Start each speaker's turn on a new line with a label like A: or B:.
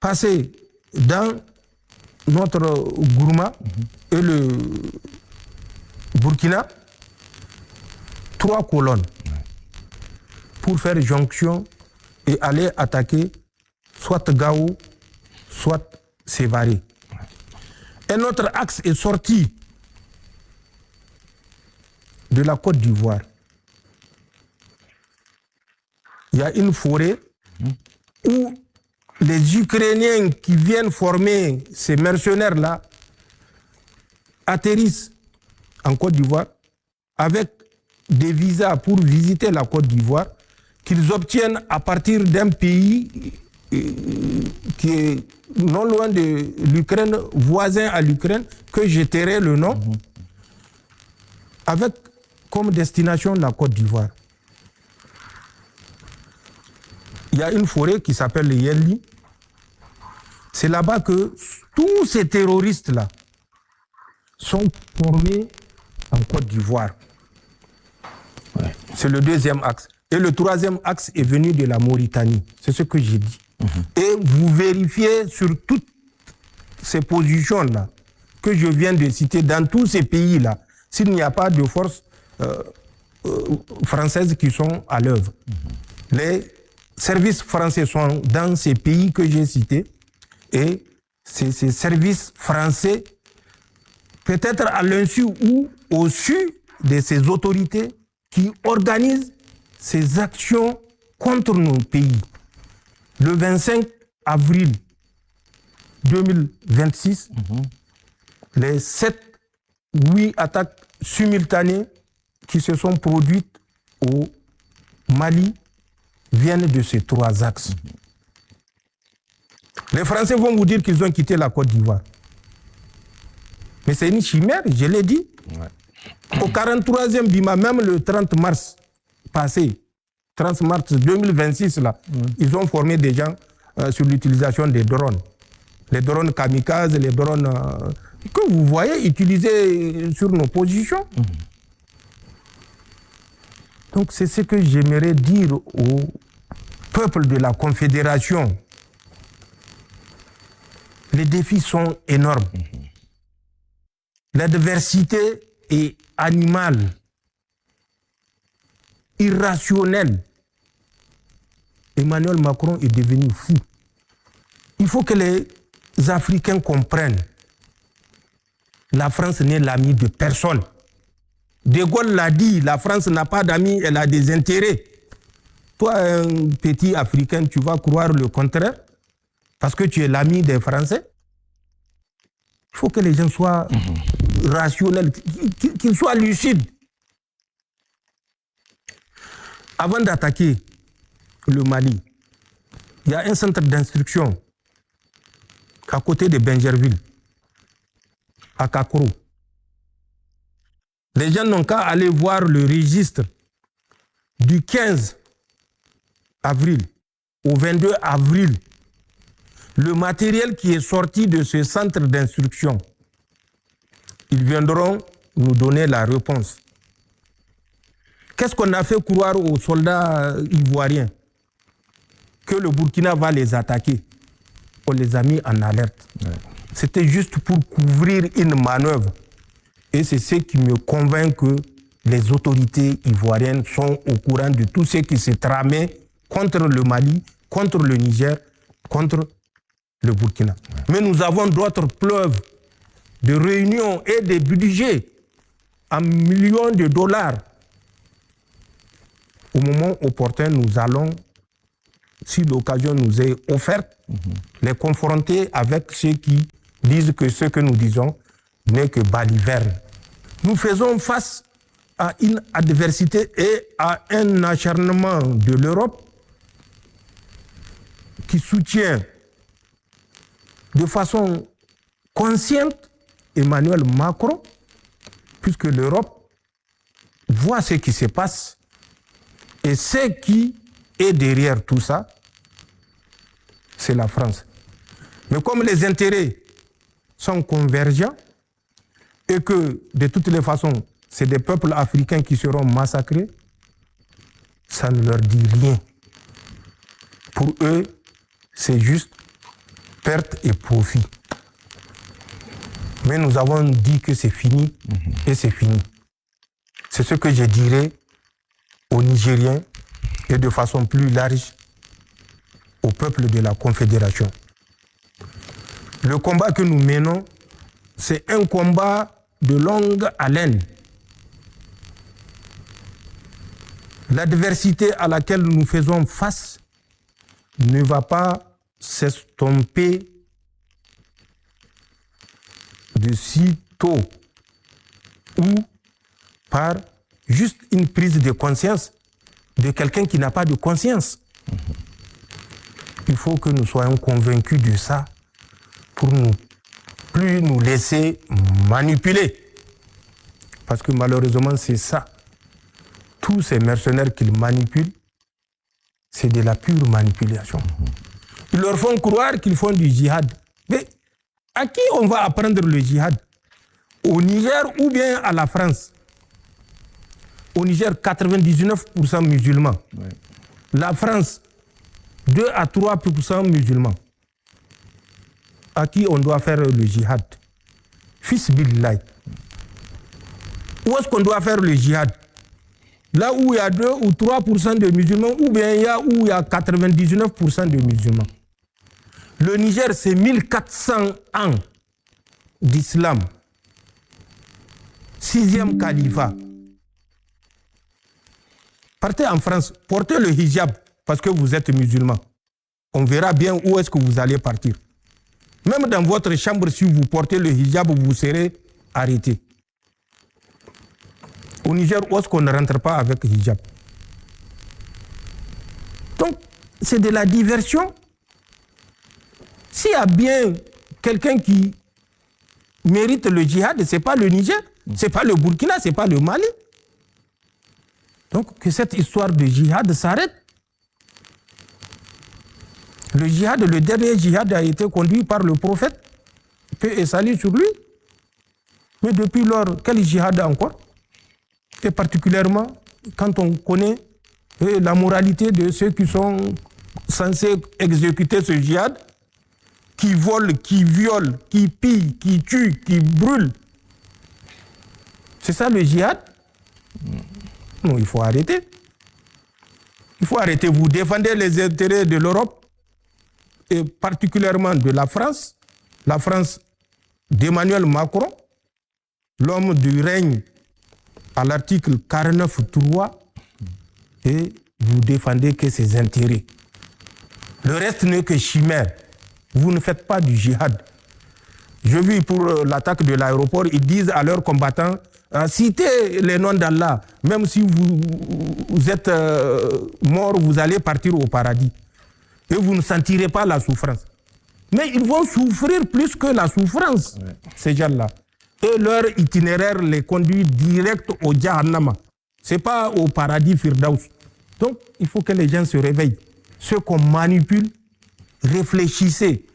A: passer dans notre Gourma et le Burkina 3 colonnes pour faire jonction et aller attaquer soit Gao, soit Sévaré. Un autre axe est sorti de la Côte d'Ivoire. Il y a une forêt où les Ukrainiens qui viennent former ces mercenaires-là atterrissent en Côte d'Ivoire avec des visas pour visiter la Côte d'Ivoire qu'ils obtiennent à partir d'un pays qui est non loin de l'Ukraine, voisin à l'Ukraine, que je tairai le nom, avec comme destination la Côte d'Ivoire. Il y a une forêt qui s'appelle le Yelli. C'est là-bas que tous ces terroristes-là sont formés en Côte d'Ivoire. Ouais. C'est le deuxième axe. Et le troisième axe est venu de la Mauritanie. C'est ce que j'ai dit. Et vous vérifiez sur toutes ces positions-là que je viens de citer, dans tous ces pays-là, s'il n'y a pas de forces françaises qui sont à l'œuvre. Les services français sont dans ces pays que j'ai cités et ces services français, peut-être à l'insu ou au su de ces autorités qui organisent ces actions contre nos pays. Le 25 avril 2026, les 7-8 attaques simultanées qui se sont produites au Mali viennent de ces 3 axes. Les Français vont vous dire qu'ils ont quitté la Côte d'Ivoire. Mais c'est une chimère, je l'ai dit. Ouais. Au 43e Bima, même le 30 mars passé, 30 mars 2026, là, ils ont formé des gens sur l'utilisation des drones. Les drones kamikazes, les drones que vous voyez utilisés sur nos positions. Donc c'est ce que j'aimerais dire au peuple de la Confédération. Les défis sont énormes. L'adversité est animale, irrationnelle. Emmanuel Macron est devenu fou. Il faut que les Africains comprennent. La France n'est l'ami de personne. De Gaulle l'a dit, la France n'a pas d'amis, elle a des intérêts. Toi, un petit Africain, tu vas croire le contraire parce que tu es l'ami des Français. Il faut que les gens soient rationnels, qu'ils soient lucides. Avant d'attaquer le Mali, il y a un centre d'instruction à côté de Benjerville, à Kakoro. Les gens n'ont qu'à aller voir le registre du 15 avril au 22 avril. Le matériel qui est sorti de ce centre d'instruction, ils viendront nous donner la réponse. Qu'est-ce qu'on a fait croire aux soldats ivoiriens? Que le Burkina va les attaquer. On les a mis en alerte. Ouais. C'était juste pour couvrir une manœuvre. Et c'est ce qui me convainc que les autorités ivoiriennes sont au courant de tout ce qui s'est tramé contre le Mali, contre le Niger, contre le Burkina. Ouais. Mais nous avons d'autres preuves de réunions et de budgets en millions de dollars. Au moment opportun, nous allons, si l'occasion nous est offerte, les confronter avec ceux qui disent que ce que nous disons n'est que baliverne. Nous faisons face à une adversité et à un acharnement de l'Europe qui soutient de façon consciente Emmanuel Macron, puisque l'Europe voit ce qui se passe et ce qui est derrière tout ça, c'est la France. Mais comme les intérêts sont convergents et que de toutes les façons, c'est des peuples africains qui seront massacrés, ça ne leur dit rien. Pour eux, c'est juste perte et profit. Mais nous avons dit que c'est fini et c'est fini. C'est ce que je dirais aux Nigériens et de façon plus large au peuple de la Confédération. Le combat que nous menons, c'est un combat de longue haleine. L'adversité à laquelle nous faisons face ne va pas s'estomper de si tôt ou par juste une prise de conscience de quelqu'un qui n'a pas de conscience. Il faut que nous soyons convaincus de ça pour ne plus nous laisser manipuler. Parce que malheureusement, c'est ça. Tous ces mercenaires qu'ils manipulent, c'est de la pure manipulation. Ils leur font croire qu'ils font du djihad. Mais à qui on va apprendre le djihad? Au Niger ou bien à la France? Au Niger, 99% musulmans. Ouais. La France, 2 à 3% musulmans. À qui on doit faire le djihad? Fils Billahi. Où est-ce qu'on doit faire le djihad? Là où il y a 2 ou 3% de musulmans, ou bien où il y a 99% de musulmans. Le Niger, c'est 1400 ans d'islam. 6e califat. Partez en France, portez le hijab parce que vous êtes musulman. On verra bien où est-ce que vous allez partir. Même dans votre chambre, si vous portez le hijab, vous serez arrêté. Au Niger, où est-ce qu'on ne rentre pas avec hijab? Donc, c'est de la diversion. S'il y a bien quelqu'un qui mérite le djihad, ce n'est pas le Niger, ce n'est pas le Burkina, ce n'est pas le Mali. Donc, que cette histoire de djihad s'arrête. Le djihad, le dernier djihad a été conduit par le prophète, paix et salut sur lui. Mais depuis lors, quel djihad encore? Et particulièrement quand on connaît la moralité de ceux qui sont censés exécuter ce djihad, qui volent, qui violent, qui pillent, qui tuent, qui brûlent. C'est ça le djihad? Non, il faut arrêter. Il faut arrêter. Vous défendez les intérêts de l'Europe et particulièrement de la France d'Emmanuel Macron, l'homme du règne à l'article 49.3, et vous défendez que ses intérêts. Le reste n'est que chimère. Vous ne faites pas du djihad. J'ai vu pour l'attaque de l'aéroport, ils disent à leurs combattants, citez les noms d'Allah, même si vous êtes mort, vous allez partir au paradis. Et vous ne sentirez pas la souffrance. Mais ils vont souffrir plus que la souffrance, ces gens-là. Et leur itinéraire les conduit direct au Jahannama. Ce n'est pas au paradis Firdaus. Donc, il faut que les gens se réveillent. Ceux qu'on manipule, réfléchissez.